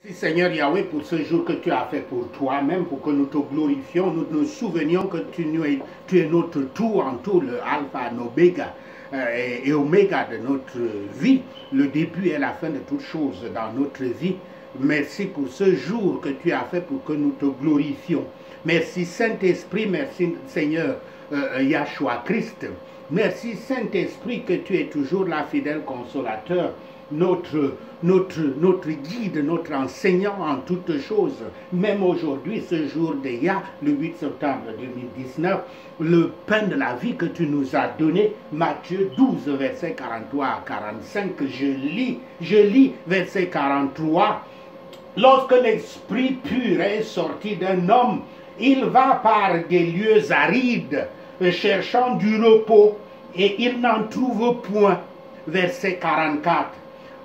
Merci Seigneur Yahweh pour ce jour que tu as fait pour toi-même, pour que nous te glorifions, nous nous souvenions que tu es notre tout en tout, le alpha, l'oméga et oméga de notre vie, le début et la fin de toutes choses dans notre vie. Merci pour ce jour que tu as fait pour que nous te glorifions. Merci Saint-Esprit, merci Seigneur Yahshua Christ. Merci Saint-Esprit que tu es toujours la fidèle consolateur, notre guide, notre enseignant en toutes choses. Même aujourd'hui, ce jour d'Eya, le 8 septembre 2019, le pain de la vie que tu nous as donné, Matthieu 12, verset 43 à 45, je lis verset 43. Lorsque l'esprit pur est sorti d'un homme, il va par des lieux arides, cherchant du repos, et il n'en trouve point. Verset 44.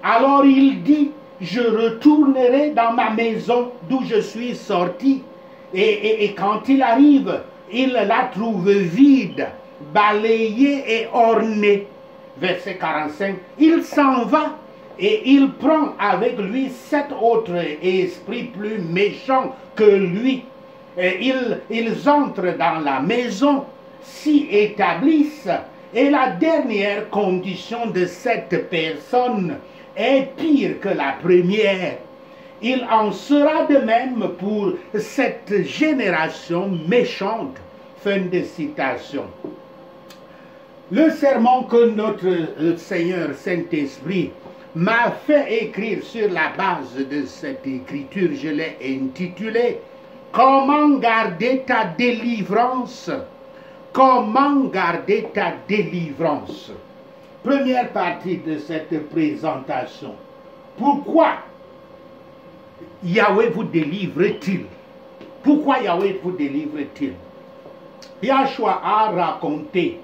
Alors il dit, je retournerai dans ma maison d'où je suis sorti. Et quand il arrive, il la trouve vide, balayée et ornée. Verset 45. Il s'en va et il prend avec lui 7 autres esprits plus méchants que lui. Et ils entrent dans la maison, s'y établissent. Et la dernière condition de cette personne est pire que la première. Il en sera de même pour cette génération méchante. Fin de citation. Le sermon que notre Seigneur Saint-Esprit m'a fait écrire sur la base de cette écriture, je l'ai intitulé « Comment garder ta délivrance ?» Comment garder ta délivrance? Première partie de cette présentation. Pourquoi Yahweh vous délivre-t-il? Pourquoi Yahweh vous délivre-t-il? Yahshua a raconté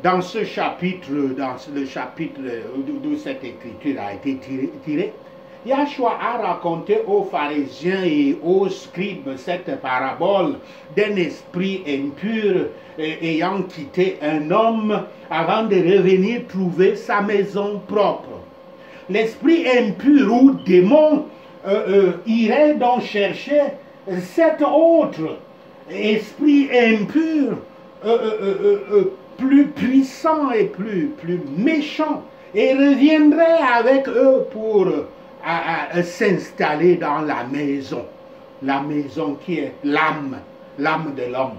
dans ce chapitre, dans le chapitre d'où cette écriture a été tirée, Yahshua a raconté aux pharisiens et aux scribes cette parabole d'un esprit impur ayant quitté un homme avant de revenir trouver sa maison propre. L'esprit impur ou démon irait donc chercher cet autre esprit impur plus puissant et plus méchant et reviendrait avec eux pour à s'installer dans la maison qui est l'âme de l'homme.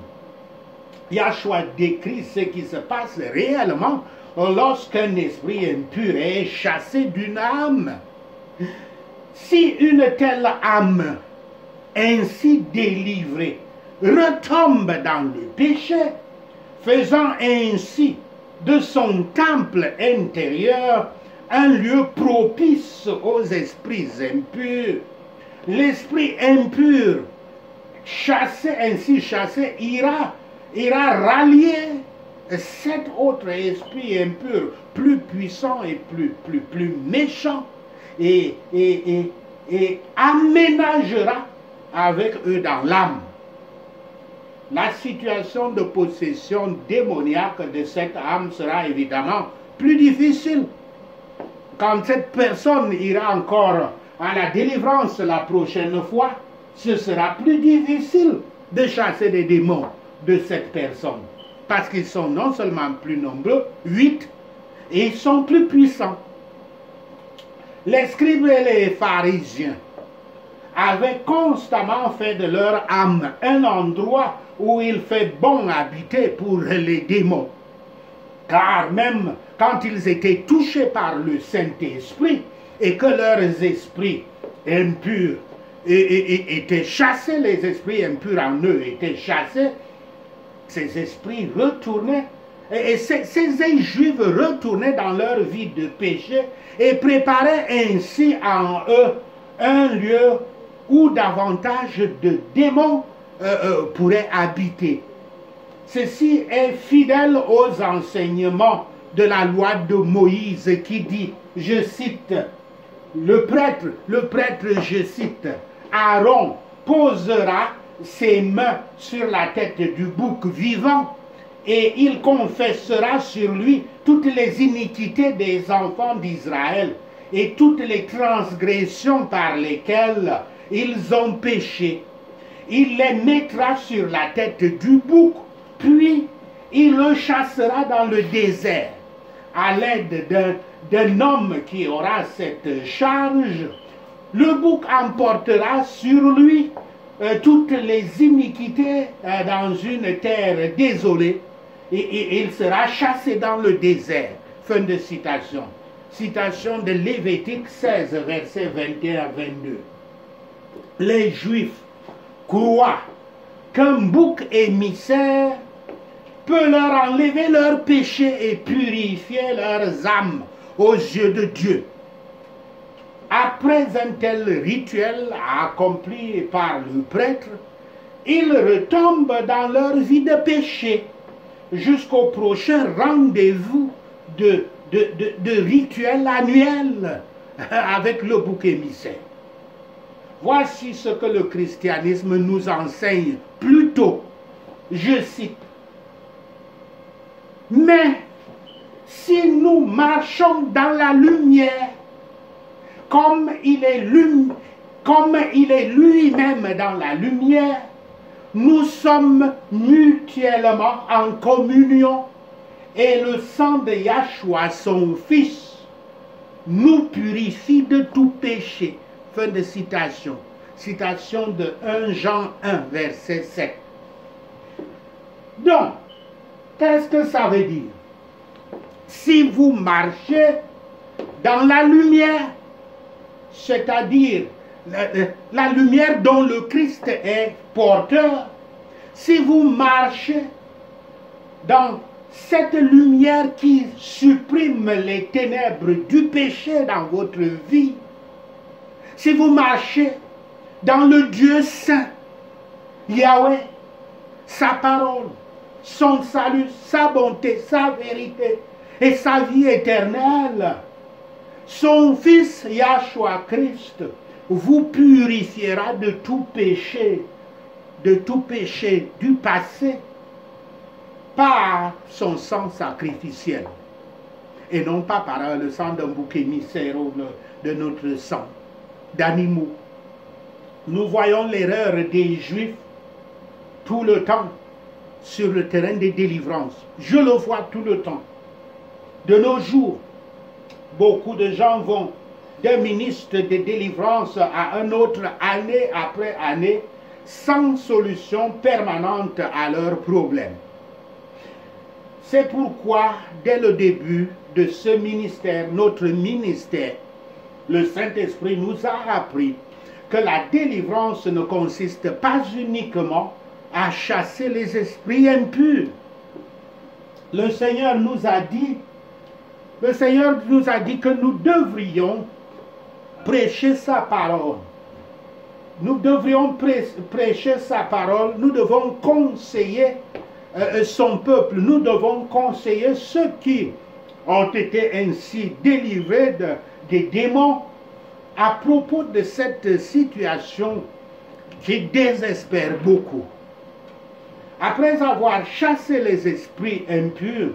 Yahshua décrit ce qui se passe réellement lorsqu'un esprit impur est chassé d'une âme. Si une telle âme, ainsi délivrée, retombe dans le péché, faisant ainsi de son temple intérieur un lieu propice aux esprits impurs. L'esprit impur, ainsi chassé, ira rallier 7 autres esprits impurs, plus puissants et plus méchants, et aménagera avec eux dans l'âme. La situation de possession démoniaque de cette âme sera évidemment plus difficile. Quand cette personne ira encore à la délivrance la prochaine fois, ce sera plus difficile de chasser des démons de cette personne. Parce qu'ils sont non seulement plus nombreux, 8, et ils sont plus puissants. Les scribes et les pharisiens avaient constamment fait de leur âme un endroit où il fait bon habiter pour les démons. Car même quand ils étaient touchés par le Saint-Esprit et que leurs esprits impurs étaient chassés, les esprits impurs en eux étaient chassés, ces esprits retournaient, et ces Juifs retournaient dans leur vie de péché et préparaient ainsi en eux un lieu où davantage de démons pourraient habiter. Ceci est fidèle aux enseignements de la loi de Moïse qui dit, je cite, le prêtre, je cite, Aaron posera ses mains sur la tête du bouc vivant et il confessera sur lui toutes les iniquités des enfants d'Israël et toutes les transgressions par lesquelles ils ont péché. Il les mettra sur la tête du bouc, puis il le chassera dans le désert. À l'aide d'un homme qui aura cette charge, le bouc emportera sur lui toutes les iniquités dans une terre désolée, et il sera chassé dans le désert. Fin de citation. Citation de Lévitique 16, versets 21 à 22. Les Juifs croient qu'un bouc émissaire peut leur enlever leurs péchés et purifier leurs âmes aux yeux de Dieu. Après un tel rituel accompli par le prêtre, ils retombent dans leur vie de péché jusqu'au prochain rendez-vous de rituel annuel avec le bouc émissaire. Voici ce que le christianisme nous enseigne plutôt. Je cite: mais si nous marchons dans la lumière, comme il est lui-même dans la lumière, nous sommes mutuellement en communion, et le sang de Yahshua, son Fils, nous purifie de tout péché. Fin de citation. Citation de 1 Jean 1, verset 7. Donc, qu'est-ce que ça veut dire? Si vous marchez dans la lumière, c'est-à-dire la lumière dont le Christ est porteur, si vous marchez dans cette lumière qui supprime les ténèbres du péché dans votre vie, si vous marchez dans le Dieu saint, Yahweh, sa parole, son salut, sa bonté, sa vérité et sa vie éternelle, son Fils Yahshua Christ vous purifiera de tout péché du passé par son sang sacrificiel et non pas par le sang d'un bouc émissaire ou de notre sang d'animaux. Nous voyons l'erreur des Juifs tout le temps sur le terrain des délivrances. Je le vois tout le temps. De nos jours, beaucoup de gens vont d'un ministre de délivrance à un autre, année après année, sans solution permanente à leurs problèmes. C'est pourquoi, dès le début de ce ministère, notre ministère, le Saint-Esprit nous a appris que la délivrance ne consiste pas uniquement à chasser les esprits impurs. Le Seigneur nous a dit que nous devrions prêcher sa parole. Nous devrions prêcher sa parole, nous devons conseiller son peuple, nous devons conseiller ceux qui ont été ainsi délivrés des démons à propos de cette situation qui désespère beaucoup. Après avoir chassé les esprits impurs,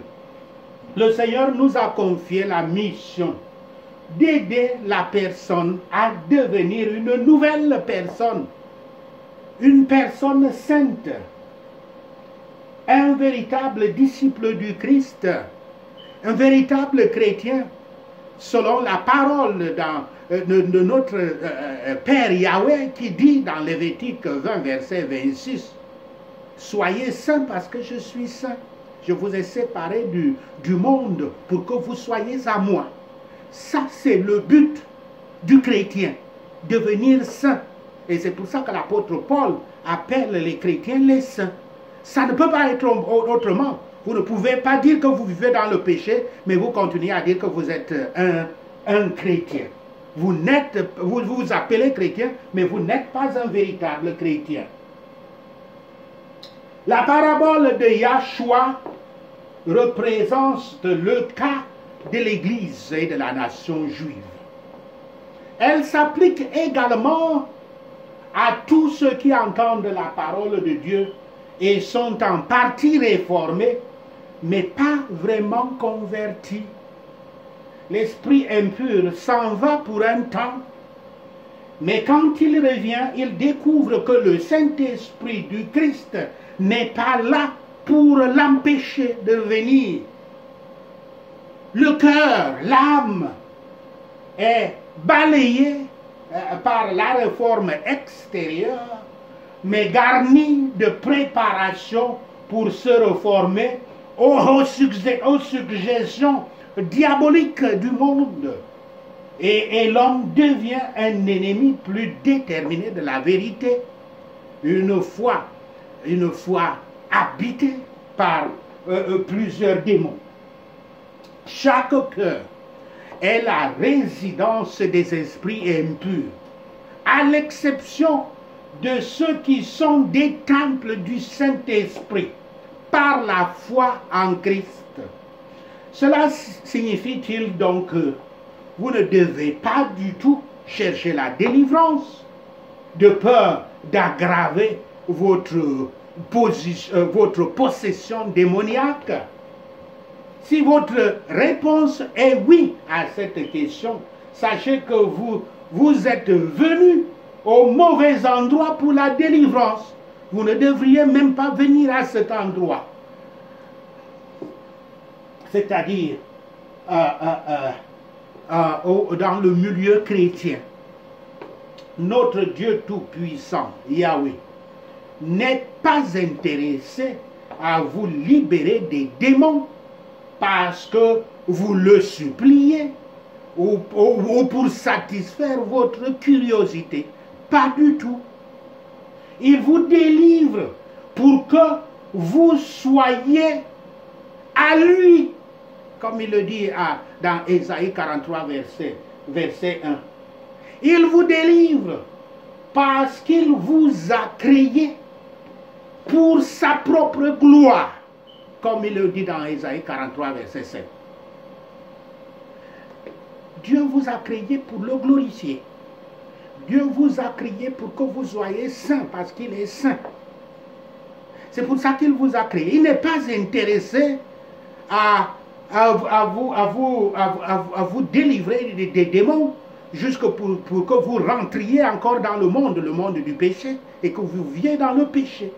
le Seigneur nous a confié la mission d'aider la personne à devenir une nouvelle personne, une personne sainte, un véritable disciple du Christ, un véritable chrétien, selon la parole de notre Père Yahweh qui dit dans Lévitique 20, verset 26, « Soyez saints parce que je suis saint. Je vous ai séparés du monde pour que vous soyez à moi. » Ça, c'est le but du chrétien, devenir saint. Et c'est pour ça que l'apôtre Paul appelle les chrétiens les saints. Ça ne peut pas être autrement. Vous ne pouvez pas dire que vous vivez dans le péché, mais vous continuez à dire que vous êtes un chrétien. Vous vous appelez chrétien, mais vous n'êtes pas un véritable chrétien. La parabole de Yahshua représente le cas de l'Église et de la nation juive. Elle s'applique également à tous ceux qui entendent la parole de Dieu et sont en partie réformés, mais pas vraiment convertis. l'esprit impur s'en va pour un temps, mais quand il revient, il découvre que le Saint-Esprit du Christ n'est pas là pour l'empêcher de venir. Le cœur, l'âme est balayé par la réforme extérieure, mais garni de préparation pour se reformer aux suggestions diaboliques du monde. Et l'homme devient un ennemi plus déterminé de la vérité, une fois habité par plusieurs démons. Chaque cœur est la résidence des esprits impurs, à l'exception de ceux qui sont des temples du Saint-Esprit par la foi en Christ. Cela signifie-t-il donc que vous ne devez pas du tout chercher la délivrance de peur d'aggraver votre possession démoniaque? Si votre réponse est oui à cette question, sachez que vous êtes venu au mauvais endroit pour la délivrance. Vous ne devriez même pas venir à cet endroit. C'est-à-dire dans le milieu chrétien. Notre Dieu Tout-Puissant, Yahweh, n'est pas intéressé à vous libérer des démons parce que vous le suppliez ou pour satisfaire votre curiosité. Pas du tout. Il vous délivre pour que vous soyez à lui, comme il le dit dans Ésaïe 43, verset 1. Il vous délivre parce qu'il vous a créé pour sa propre gloire, comme il le dit dans Ésaïe 43, verset 7. Dieu vous a créé pour le glorifier. Dieu vous a créé pour que vous soyez saints, parce qu'il est saint. C'est pour ça qu'il vous a créé. Il n'est pas intéressé à vous délivrer des démons, jusque pour que vous rentriez encore dans le monde du péché, et que vous viviez dans le péché,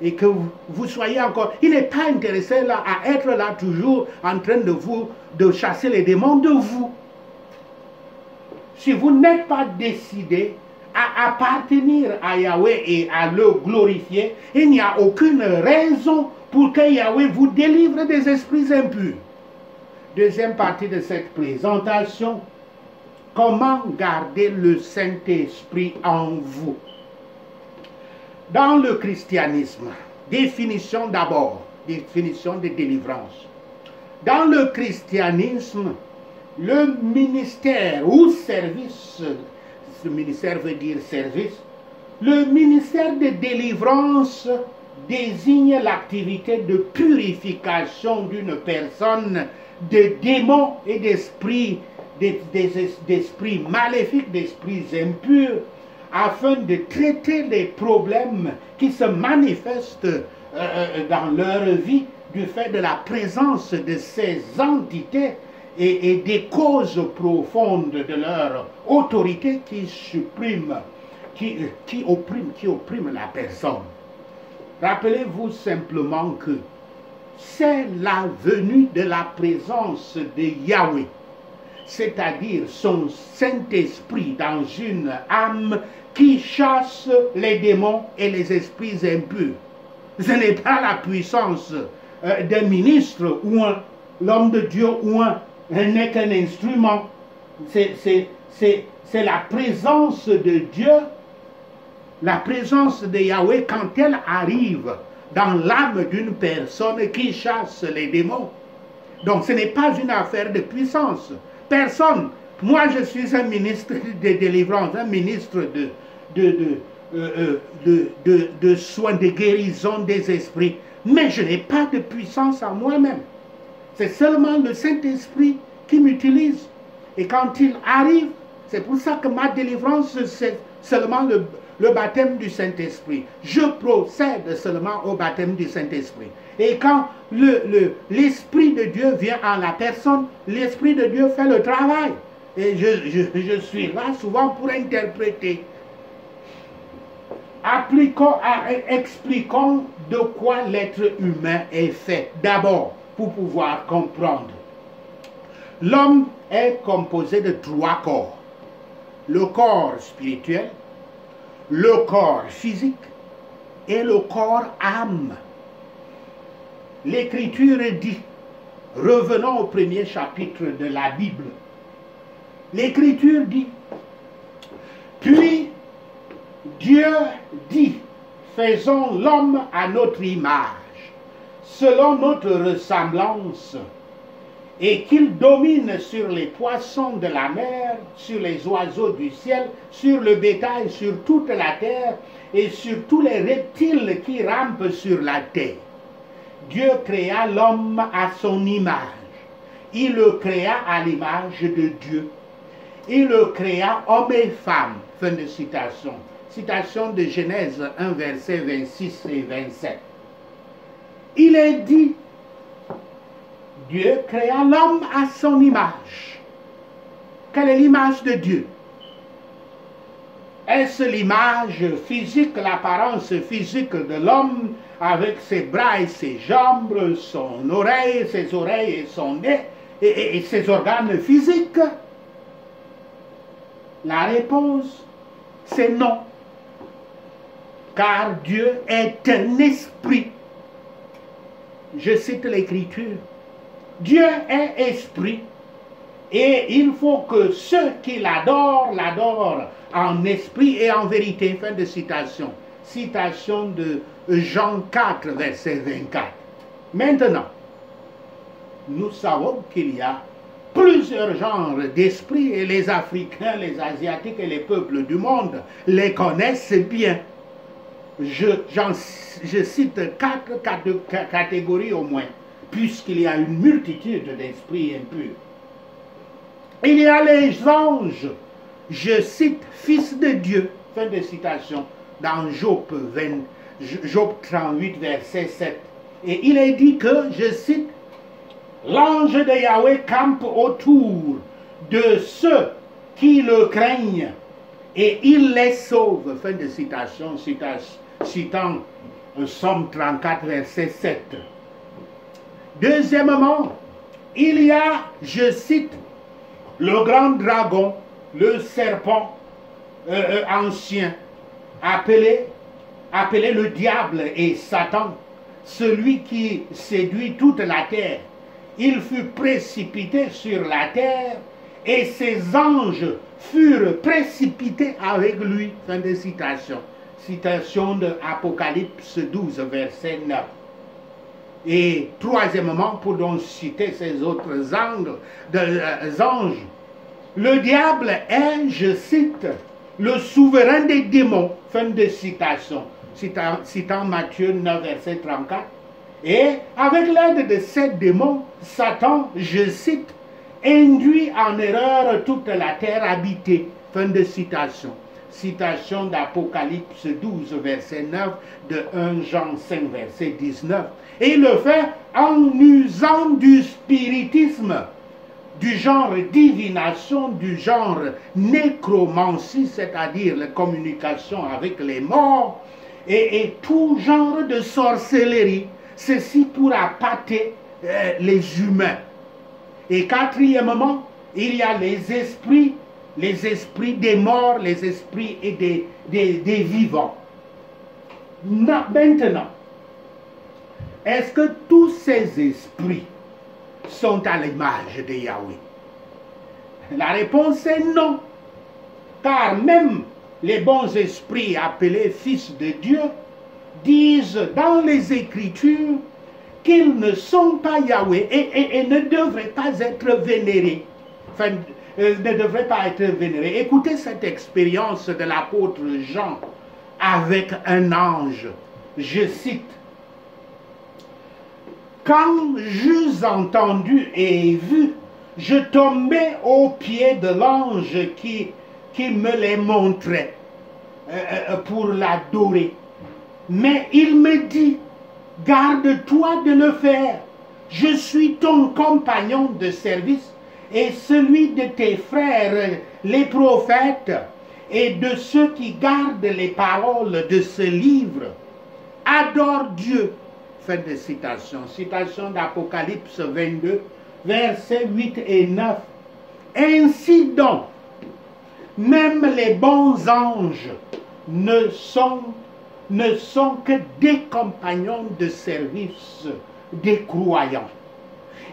et que vous soyez encore... Il n'est pas intéressé là, à être là toujours en train de chasser les démons de vous. Si vous n'êtes pas décidé à appartenir à Yahweh et à le glorifier, il n'y a aucune raison pour que Yahweh vous délivre des esprits impurs. Deuxième partie de cette présentation, comment garder le Saint-Esprit en vous? Dans le christianisme, définition d'abord, définition de délivrance. Dans le christianisme, le ministère ou service, ce ministère veut dire service, le ministère de délivrance désigne l'activité de purification d'une personne de démons et d'esprits maléfiques, d'esprits impurs, afin de traiter les problèmes qui se manifestent dans leur vie du fait de la présence de ces entités et des causes profondes de leur autorité qui oppriment la personne. Rappelez-vous simplement que c'est la venue de la présence de Yahweh, c'est-à-dire son Saint-Esprit dans une âme qui chasse les démons et les esprits impurs. Ce n'est pas la puissance d'un ministre ou l'homme de Dieu ou n'est qu'un instrument. C'est la présence de Dieu, la présence de Yahweh quand elle arrive dans l'âme d'une personne qui chasse les démons. Donc ce n'est pas une affaire de puissance. Personne, moi je suis un ministre de délivrance, un ministre de soins, de guérison des esprits, mais je n'ai pas de puissance en moi-même. C'est seulement le Saint-Esprit qui m'utilise. Et quand il arrive, C'est pour ça que ma délivrance, c'est seulement le baptême du Saint-Esprit. Je procède seulement au baptême du Saint-Esprit. Et quand l'Esprit de Dieu vient en la personne, l'Esprit de Dieu fait le travail. Et je suis là souvent pour interpréter. Expliquons de quoi l'être humain est fait. D'abord, pour pouvoir comprendre. L'homme est composé de 3 corps. Le corps spirituel, le corps physique et le corps âme. L'Écriture dit, revenons au premier chapitre de la Bible. L'Écriture dit, puis Dieu dit, faisons l'homme à notre image, selon notre ressemblance, et qu'il domine sur les poissons de la mer, sur les oiseaux du ciel, sur le bétail, sur toute la terre, et sur tous les reptiles qui rampent sur la terre. Dieu créa l'homme à son image. Il le créa à l'image de Dieu. Il le créa homme et femme. Fin de citation. Citation de Genèse 1, versets 26 et 27. Il est dit, Dieu créa l'homme à son image. Quelle est l'image de Dieu? Est-ce l'image physique, l'apparence physique de l'homme avec ses bras et ses jambes, son oreille, ses oreilles et son nez et ses organes physiques? La réponse, c'est non. Car Dieu est un esprit. Je cite l'Écriture. Dieu est esprit. Et il faut que ceux qui l'adorent, l'adorent en esprit et en vérité. Fin de citation. Citation de Jean 4, verset 24. Maintenant, nous savons qu'il y a plusieurs genres d'esprits et les Africains, les Asiatiques et les peuples du monde les connaissent bien. Je cite 4 catégories au moins, puisqu'il y a une multitude d'esprits impurs. Il y a les anges, je cite fils de Dieu, fin de citation, dans Job 38, verset 7. Et il est dit que, je cite, l'ange de Yahweh campe autour de ceux qui le craignent et il les sauve. Fin de citation, citant Somme 34, verset 7. Deuxièmement, il y a, je cite, le grand dragon, le serpent ancien, appelé le diable et Satan, celui qui séduit toute la terre. Il fut précipité sur la terre et ses anges furent précipités avec lui. Fin de citation. Citation de Apocalypse 12, verset 9. Et troisièmement, pour donc citer ces autres anges, le diable est, je cite, le souverain des démons. Fin de citation. Citant Matthieu 9, verset 34. Et avec l'aide de ces démons, Satan, je cite, induit en erreur toute la terre habitée. Fin de citation. Citation d'Apocalypse 12, verset 9, de 1 Jean 5, verset 19. Et il le fait en usant du spiritisme, du genre divination, du genre nécromancie, c'est-à-dire la communication avec les morts, et tout genre de sorcellerie. Ceci pour appâter les humains. Et quatrièmement, il y a les esprits des morts, les esprits et des vivants. Maintenant, est-ce que tous ces esprits sont à l'image de Yahweh? La réponse est non. Car même les bons esprits appelés fils de Dieu disent dans les Écritures qu'ils ne sont pas Yahweh et ne devraient pas être vénérés. Enfin, ne devraient pas être vénérés. Écoutez cette expérience de l'apôtre Jean avec un ange. Je cite. Quand j'eus entendu et vu, je tombai aux pieds de l'ange qui qui me les montrait pour l'adorer. Mais il me dit, garde-toi de le faire. Je suis ton compagnon de service et celui de tes frères, les prophètes, et de ceux qui gardent les paroles de ce livre. Adore Dieu. Fin de citation. Citation d'Apocalypse 22, versets 8 et 9. Ainsi donc, même les bons anges ne sont que des compagnons de service des croyants.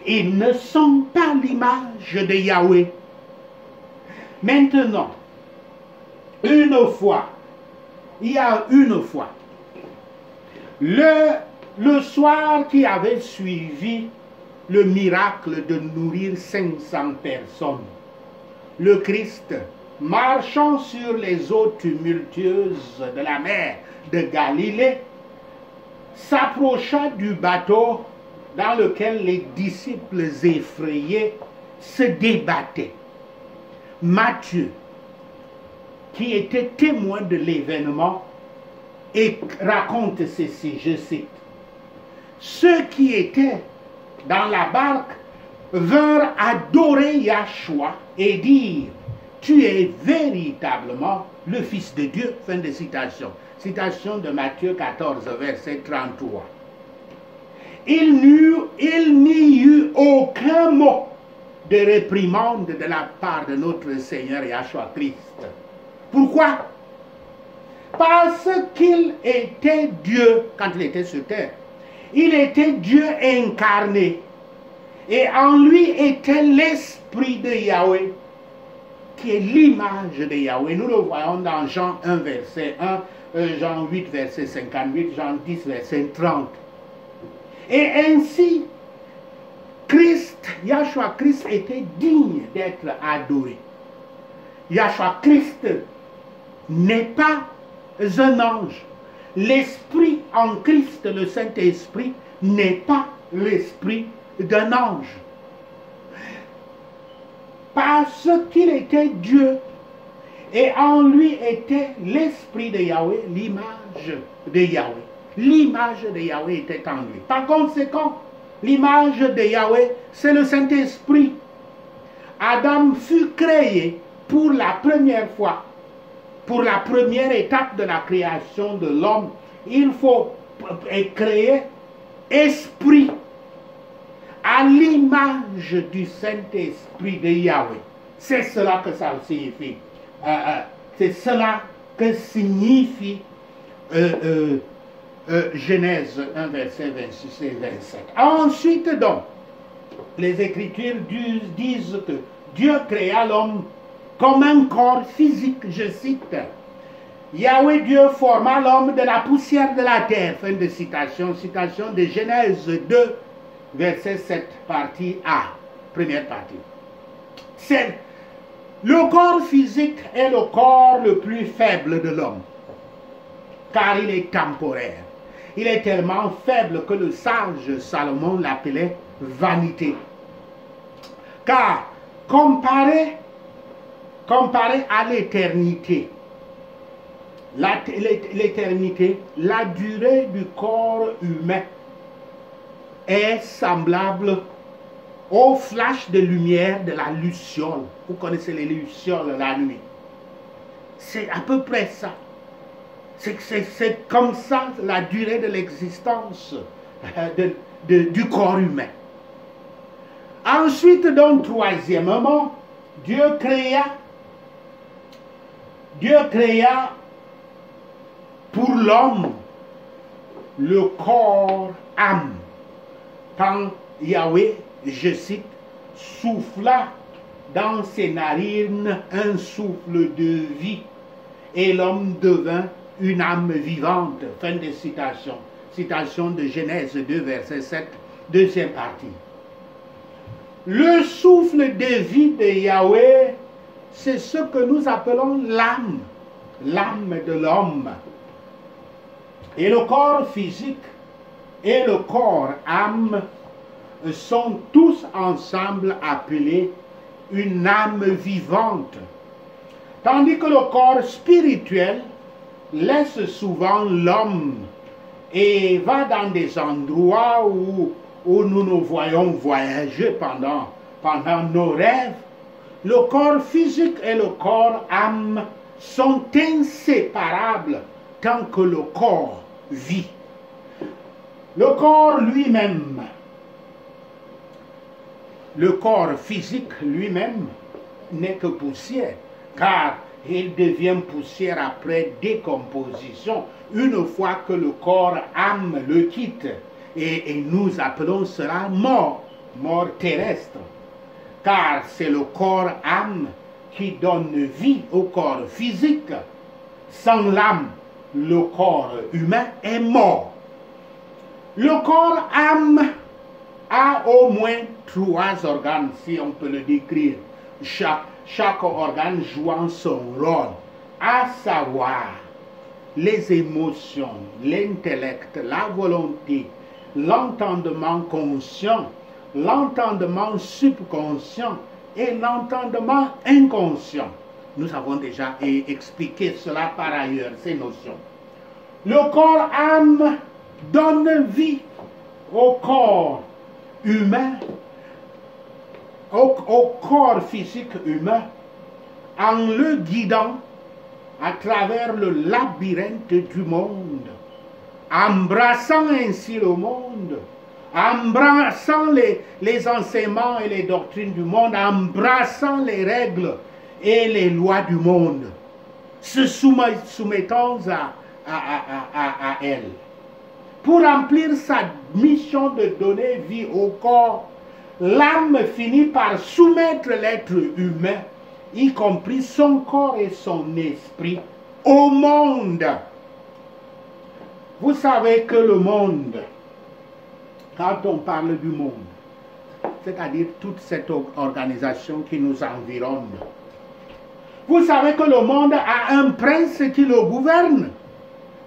Ils ne sont pas l'image de Yahweh. Maintenant, il y a une fois, le soir qui avait suivi le miracle de nourrir 500 personnes, le Christ, marchant sur les eaux tumultueuses de la mer de Galilée, s'approcha du bateau dans lequel les disciples effrayés se débattaient. Matthieu, qui était témoin de l'événement, et raconte ceci, je cite. Ceux qui étaient dans la barque vinrent adorer Yahshua et dire, tu es véritablement le Fils de Dieu. Fin de citation. Citation de Matthieu 14, verset 33. Il n'y eut aucun mot de réprimande de la part de notre Seigneur Yahshua Christ. Pourquoi? Parce qu'il était Dieu quand il était sur terre. Il était Dieu incarné. Et en lui était l'Esprit de Yahweh, qui est l'image de Yahweh. Nous le voyons dans Jean 1, verset 1, Jean 8, verset 58, Jean 10, verset 30. Et ainsi, Yahshua Christ était digne d'être adoré. Yahshua Christ n'est pas un ange. L'esprit en Christ, le Saint-Esprit, n'est pas l'esprit d'un ange. Parce qu'il était Dieu et en lui était l'esprit de Yahweh, l'image de Yahweh. L'image de Yahweh était en lui. Par conséquent, l'image de Yahweh, c'est le Saint-Esprit. Adam fut créé pour la première fois. Pour la première étape de la création de l'homme, il faut créer esprit à l'image du Saint-Esprit de Yahweh. C'est cela que ça signifie. C'est cela que signifie Genèse 1, verset 26 et 27. Ensuite donc, les Écritures disent que Dieu créa l'homme comme un corps physique, je cite. Yahweh Dieu forma l'homme de la poussière de la terre. Fin de citation. Citation de Genèse 2, verset 7, partie A. Première partie. Le corps physique est le corps le plus faible de l'homme, car il est temporaire. Il est tellement faible que le sage Salomon l'appelait vanité. Car comparé à l'éternité, la durée du corps humain est semblable au flash de lumière de la luciole. Vous connaissez les lucioles la nuit. C'est à peu près ça. C'est comme ça la durée de l'existence du corps humain. Ensuite, donc, troisièmement, Dieu créa pour l'homme le corps âme. Quand Yahweh, je cite, souffla dans ses narines un souffle de vie et l'homme devint une âme vivante. Fin de citation. Citation de Genèse 2, verset 7, deuxième partie. Le souffle de vie de Yahweh, c'est ce que nous appelons l'âme, l'âme de l'homme. Et le corps physique et le corps âme sont tous ensemble appelés une âme vivante. Tandis que le corps spirituel laisse souvent l'homme et va dans des endroits où nous nous voyons voyager pendant nos rêves. Le corps physique et le corps âme sont inséparables tant que le corps vit. Le corps lui-même, le corps physique lui-même n'est que poussière, car il devient poussière après décomposition, une fois que le corps âme le quitte. Et nous appelons cela mort, mort terrestre. Car c'est le corps âme qui donne vie au corps physique. Sans l'âme, le corps humain est mort. Le corps âme a au moins 3 organes, si on peut le décrire. Chaque organe jouant son rôle, à savoir les émotions, l'intellect, la volonté, l'entendement conscient, l'entendement subconscient et l'entendement inconscient. Nous avons déjà expliqué cela par ailleurs, ces notions. Le corps âme donne vie au corps humain, au corps physique humain, en le guidant à travers le labyrinthe du monde, embrassant ainsi le monde, embrassant les enseignements et les doctrines du monde, embrassant les règles et les lois du monde, se soumettant à elle. Pour remplir sa mission de donner vie au corps, l'âme finit par soumettre l'être humain, y compris son corps et son esprit, au monde. Vous savez que le monde, quand on parle du monde, c'est-à-dire toute cette organisation qui nous environne, vous savez que le monde a un prince qui le gouverne,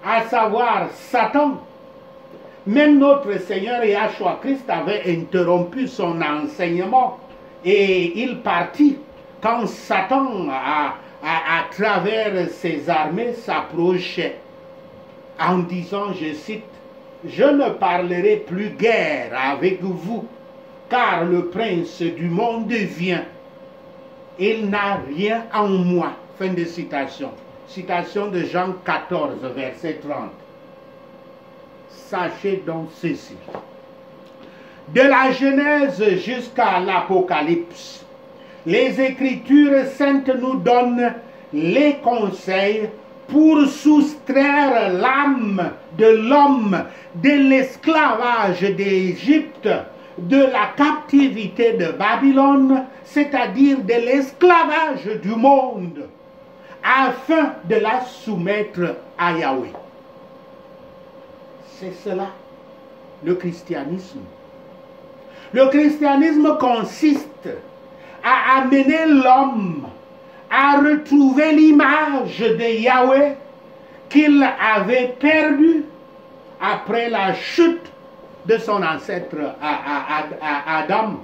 à savoir Satan. Même notre Seigneur Yahshua Christ avait interrompu son enseignement et il partit quand Satan, à travers ses armées, s'approchait en disant, je cite, « Je ne parlerai plus guère avec vous, car le prince du monde vient. Il n'a rien en moi. » Fin de citation. Citation de Jean 14, verset 30. Sachez donc ceci. De la Genèse jusqu'à l'Apocalypse, les Écritures saintes nous donnent les conseils pour soustraire l'âme de l'homme de l'esclavage d'Égypte, de la captivité de Babylone, c'est-à-dire de l'esclavage du monde, afin de la soumettre à Yahweh. C'est cela, le christianisme. Le christianisme consiste à amener l'homme à retrouver l'image de Yahweh qu'il avait perdue après la chute de son ancêtre Adam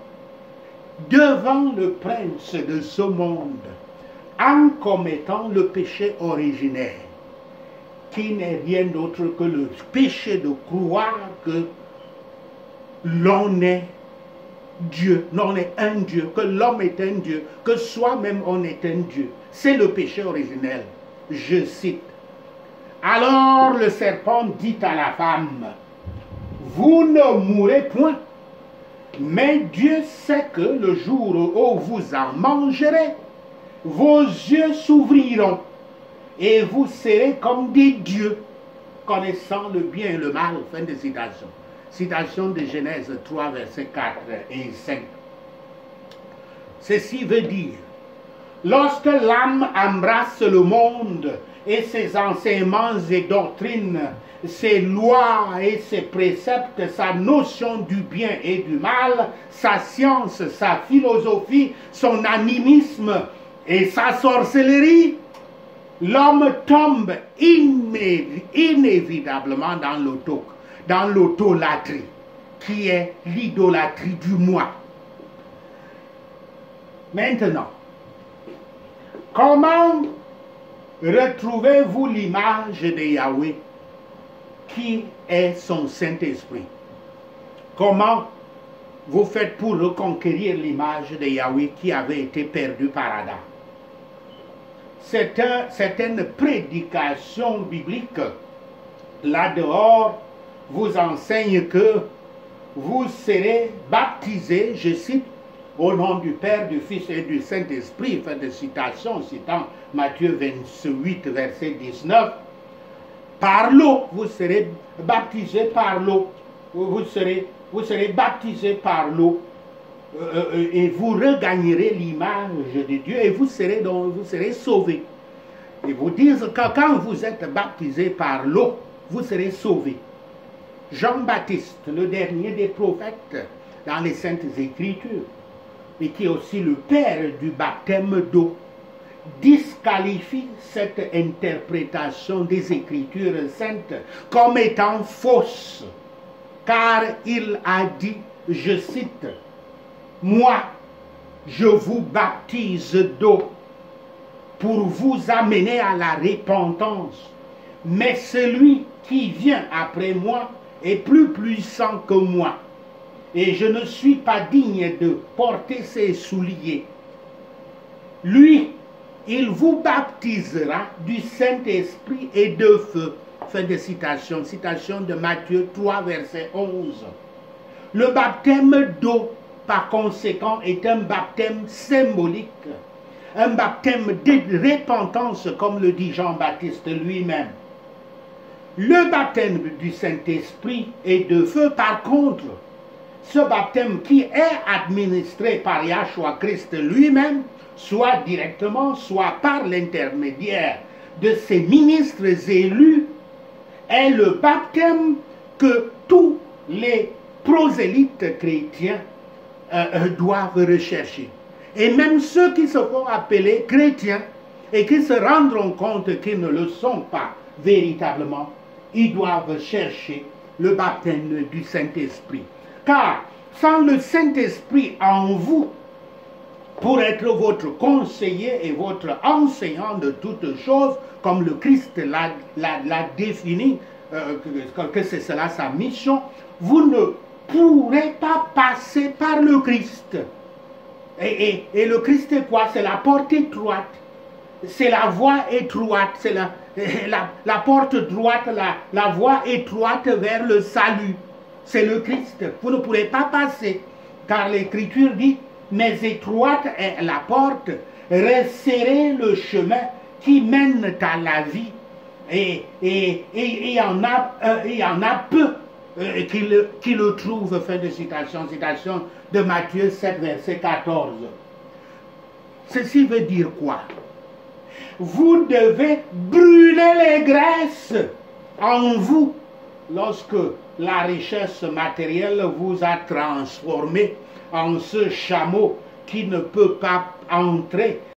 devant le prince de ce monde en commettant le péché originel, qui n'est rien d'autre que le péché de croire que l'on est Dieu, l'on est un Dieu, que l'homme est un Dieu, que soi-même on est un Dieu. C'est le péché originel. Je cite. Alors le serpent dit à la femme, « Vous ne mourrez point, mais Dieu sait que le jour où vous en mangerez, vos yeux s'ouvriront et vous serez comme des dieux, connaissant le bien et le mal. » Fin de citation. Citation de Genèse 3, versets 4 et 5. Ceci veut dire, lorsque l'âme embrasse le monde et ses enseignements et doctrines, ses lois et ses préceptes, sa notion du bien et du mal, sa science, sa philosophie, son animisme et sa sorcellerie, l'homme tombe inévitablement dans l'autolatrie, qui est l'idolâtrie du moi. Maintenant, comment retrouvez-vous l'image de Yahweh qui est son Saint-Esprit. Comment vous faites pour reconquérir l'image de Yahweh qui avait été perdue par Adam? C'est une prédication biblique. Là-dehors, vous enseigne que vous serez baptisés, je cite, au nom du Père, du Fils et du Saint-Esprit, fin de citation, citant Matthieu 28, verset 19, par l'eau, vous serez baptisés par l'eau, vous serez baptisés par l'eau, et vous regagnerez l'image de Dieu, et vous serez sauvés. Ils vous disent que quand vous êtes baptisés par l'eau, vous serez sauvés. Jean-Baptiste, le dernier des prophètes dans les Saintes Écritures, et qui est aussi le père du baptême d'eau, disqualifie cette interprétation des Écritures saintes comme étant fausse, car il a dit, je cite, « Moi, je vous baptise d'eau pour vous amener à la repentance, mais celui qui vient après moi est plus puissant que moi, et je ne suis pas digne de porter ses souliers. Lui, il vous baptisera du Saint-Esprit et de feu. » Fin de citation, citation de Matthieu 3, verset 11. Le baptême d'eau, par conséquent, est un baptême symbolique, un baptême de repentance, comme le dit Jean-Baptiste lui-même. Le baptême du Saint-Esprit et de feu, par contre, ce baptême qui est administré par Yahshua Christ lui-même, soit directement, soit par l'intermédiaire de ses ministres élus, est le baptême que tous les prosélytes chrétiens doivent rechercher. Et même ceux qui se font appeler chrétiens et qui se rendront compte qu'ils ne le sont pas véritablement, ils doivent chercher le baptême du Saint-Esprit. Car sans le Saint-Esprit en vous, pour être votre conseiller et votre enseignant de toutes choses, comme le Christ l'a défini, que c'est cela sa mission, vous ne pourrez pas passer par le Christ. Et le Christ est quoi? C'est la porte étroite, c'est la voie étroite, c'est la porte droite, la voie étroite vers le salut. C'est le Christ. Vous ne pourrez pas passer, car l'Écriture dit, mais étroite est la porte, resserrez le chemin qui mène à la vie. Et il y en a peu qui le trouvent. Fin de citation, citation de Matthieu 7, verset 14. Ceci veut dire quoi? Vous devez brûler les graisses en vous lorsque la richesse matérielle vous a transformé en ce chameau qui ne peut pas entrer